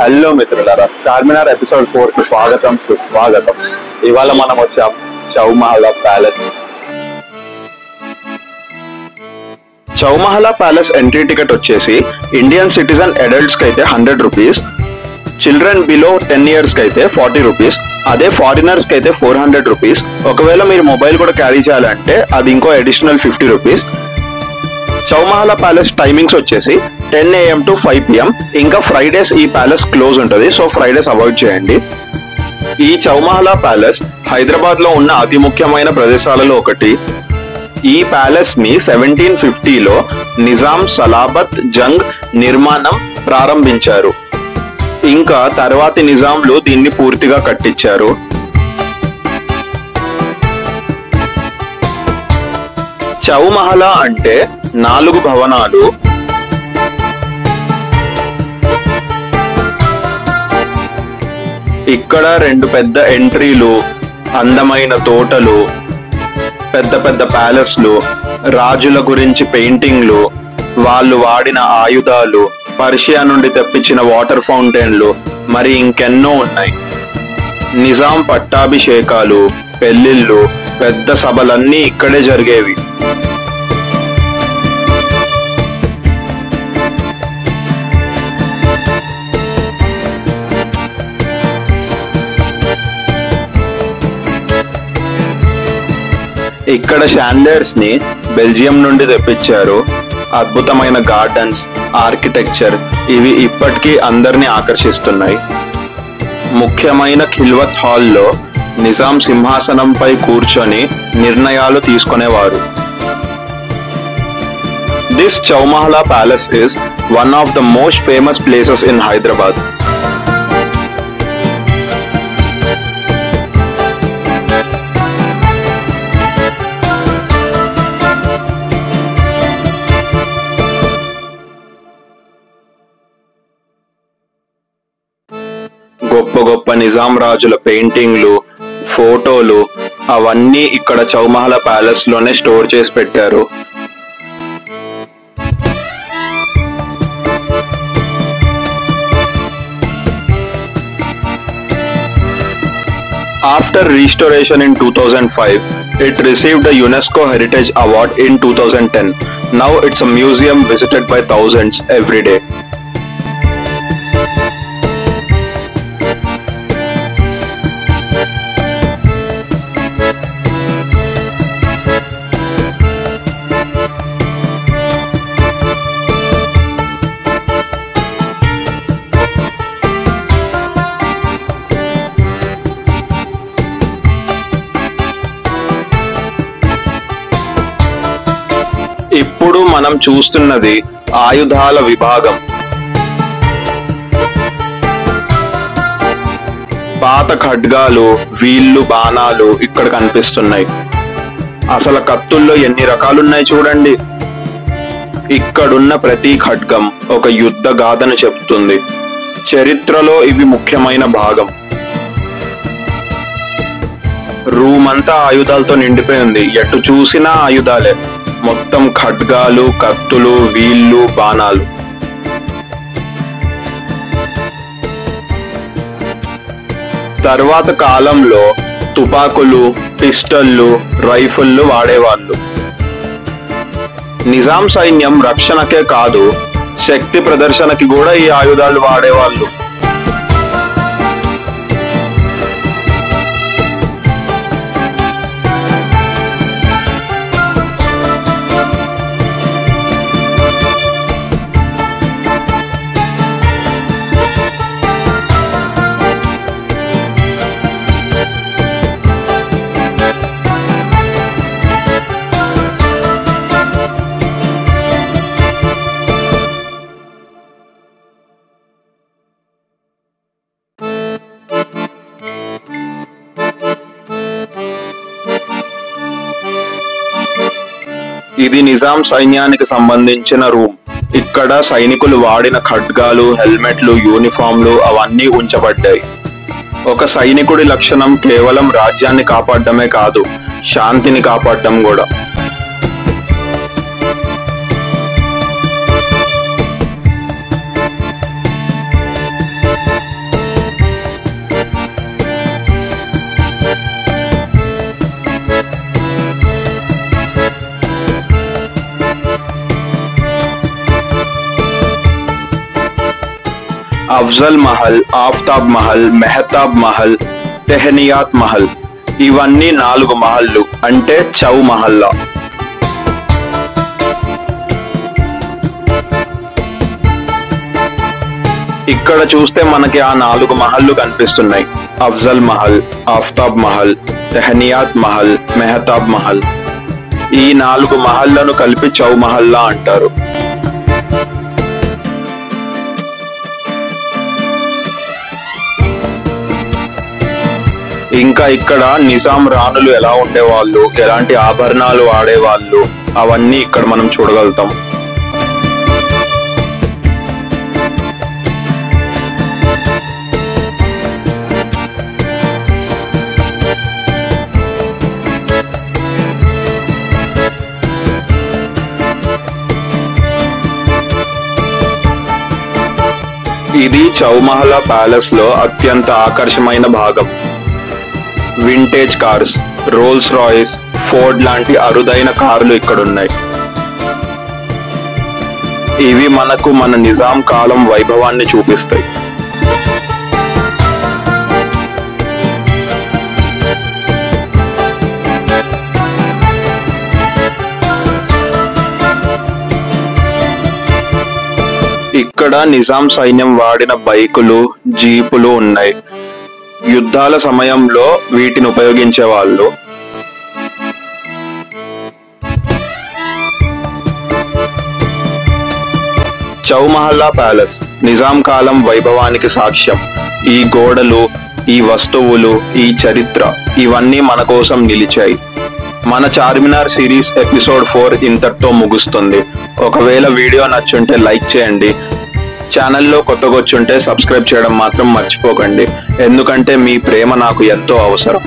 Hello మిత్రులారా, Charminar episode 4 కి స్వాగతం సుస్వాగతం. ఇవాళ మనం వచ్చాం Chowmahalla palace. Chowmahalla palace entry ticket వచ్చేసి ఇండియన్ సిటిజన్ అడల్ట్స్ కి అయితే 100 రూపీస్, చిల్డ్రన్ బిలో 10 years కి అయితే 40 రూపీస్, అదే ఫారినర్స్ కి అయితే 400 రూపీస్. ఒకవేళ మీరు మొబైల్ కూడా క్యారీ చేయాలంటే అది ఇంకో additional 50 rupees. Chowmahalla palace timings వచ్చేసి 10 AM to 5 PM. ఇంకా ఫ్రైడేస్ ఈ ప్యాలెస్ క్లోజ్ ఉంటుంది, సో ఫ్రైడేస్ అవాయిడ్ చేయండి. ఈ చౌమహల్లా ప్యాలెస్ హైదరాబాద్ లో ఉన్న అతి ముఖ్యమైన ప్రదేశాలలో ఒకటి. ఈ ప్యాలెస్ ని 1750లో నిజాం సలాబత్ జంగ్ నిర్మాణం ప్రారంభించారు. ఇంకా తర్వాతి నిజాంలు దీన్ని పూర్తిగా కట్టించారు. చౌమహల్లా అంటే 4 భవనాలు. ఇక్కడ 2 పెద్ద ఎంట్రీలు, అందమైన తోటలు, పెద్ద పెద్ద ప్యాలెస్లు, రాజుల గురించి పెయింటింగ్లు, వాళ్ళు వాడిన ఆయుధాలు, పర్షియా నుండి తెప్పించిన వాటర్ ఫౌంటైన్లు, మరి ఇంకెన్నో ఉన్నాయి. నిజాం పట్టాభిషేకాలు, పెళ్లిళ్ళు, పెద్ద సభలన్నీ ఇక్కడే జరిగేవి. ఇక్కడ షాండర్స్ ని బెల్జియం నుండి తెప్పించారు. అద్భుతమైన గార్డెన్స్, ఆర్కిటెక్చర్ ఇవి ఇప్పటికీ అందరినీ ఆకర్షిస్తున్నాయి. ముఖ్యమైన ఖిల్వత్ హాల్లో నిజాం సింహాసనంపై కూర్చొని నిర్ణయాలు తీసుకునేవారు. This Chowmahalla palace is one of the most famous places in Hyderabad. గొప్ప గొప్ప నిజాం రాజుల పెయింటింగ్లు, ఫోటోలు అవన్నీ ఇక్కడ చౌమహల్లా ప్యాలెస్ లోనే స్టోర్ చేసి పెట్టారు. After restoration in 2005, it received a UNESCO Heritage Award in 2010. Now it's a museum visited by thousands every day. ఇప్పుడు మనం చూస్తున్నది ఆయుధాల విభాగం. పాత ఖడ్గాలు, వీళ్ళు, బాణాలు ఇక్కడ కనిపిస్తున్నాయి. అసలు కత్తుల్లో ఎన్ని రకాలున్నాయి చూడండి. ఇక్కడున్న ప్రతి ఖడ్గం ఒక యుద్ధ గాథను చెబుతుంది. చరిత్రలో ఇవి ముఖ్యమైన భాగం. రూమ్ అంతా ఆయుధాలతో నిండిపోయింది. ఎటు చూసినా ఆయుధాలే. మొత్తం ఖడ్గాలు, కత్తులు, వీళ్ళు, బాణాలు. తర్వాత కాలంలో తుపాకులు, పిస్టళ్లు, రైఫిళ్లు వాడేవాళ్ళు. నిజాం సైన్యం రక్షణకే కాదు, శక్తి ప్రదర్శనకి కూడా ఈ ఆయుధాలు వాడేవాళ్ళు. ఇది నిజాం సైన్యానికి సంబంధించిన రూమ్. ఇక్కడ సైనికులు వాడిన ఖడ్గాలు, హెల్మెట్లు, యూనిఫామ్లు అవన్నీ ఉంచబడ్డాయి. ఒక సైనికుడి లక్షణం కేవలం రాజ్యాన్ని కాపాడడమే కాదు, శాంతిని కాపాడడం కూడా. అఫ్జల్ మహల్, ఆఫ్తాబ్ మహల్, మెహతాబ్ మహల్, తెహనియాత్ మహల్ ఇవన్నీ 4 మహల్లు అంటే చౌ మహల్లా. ఇక్కడ చూస్తే మనకి ఆ 4 మహల్లు కనిపిస్తున్నాయి. అఫ్జల్ మహల్, ఆఫ్తాబ్ మహల్, తెహనియాత్ మహల్, మెహతాబ్ మహల్. ఈ 4 మహల్లను కలిపి చౌ మహల్లా అంటారు. ఇంకా ఇక్కడ నిజాం రాణులు ఎలా ఉండేవాళ్ళు, ఎలాంటి ఆభరణాలు వాడేవాళ్ళు అవన్నీ ఇక్కడ మనం చూడగలుగుతాం. ఇది చౌమహల్లా ప్యాలెస్ లో అత్యంత ఆకర్షమైన భాగం. Vintage cars, Rolls Royce, Ford లాంటి అరుదైన కార్లు ఇక్కడున్నాయి. ఇవి మనకు మన నిజాం కాలం వైభవాన్ని చూపిస్తాయి. ఇక్కడ నిజాం సైన్యం వాడిన బైకులు, జీపులు ఉన్నాయి. యుద్ధాల సమయంలో వీటిని ఉపయోగించే వాళ్ళు. చౌమహల్లా ప్యాలెస్ నిజాం కాలం వైభవానికి సాక్ష్యం. ఈ గోడలు, ఈ వస్తువులు, ఈ చరిత్ర ఇవన్నీ మన కోసం నిలిచాయి. మన చార్మినార్ సిరీస్ ఎపిసోడ్ 4 ఇంతటితో ముగుస్తుంది. ఒకవేళ వీడియో నచ్చుంటే లైక్ చేయండి. ఛానల్లో కొత్తగా వచ్చుంటే సబ్స్క్రైబ్ చేయడం మాత్రం మర్చిపోకండి. ఎందుకంటే మీ ప్రేమ నాకు ఎంతో అవసరం.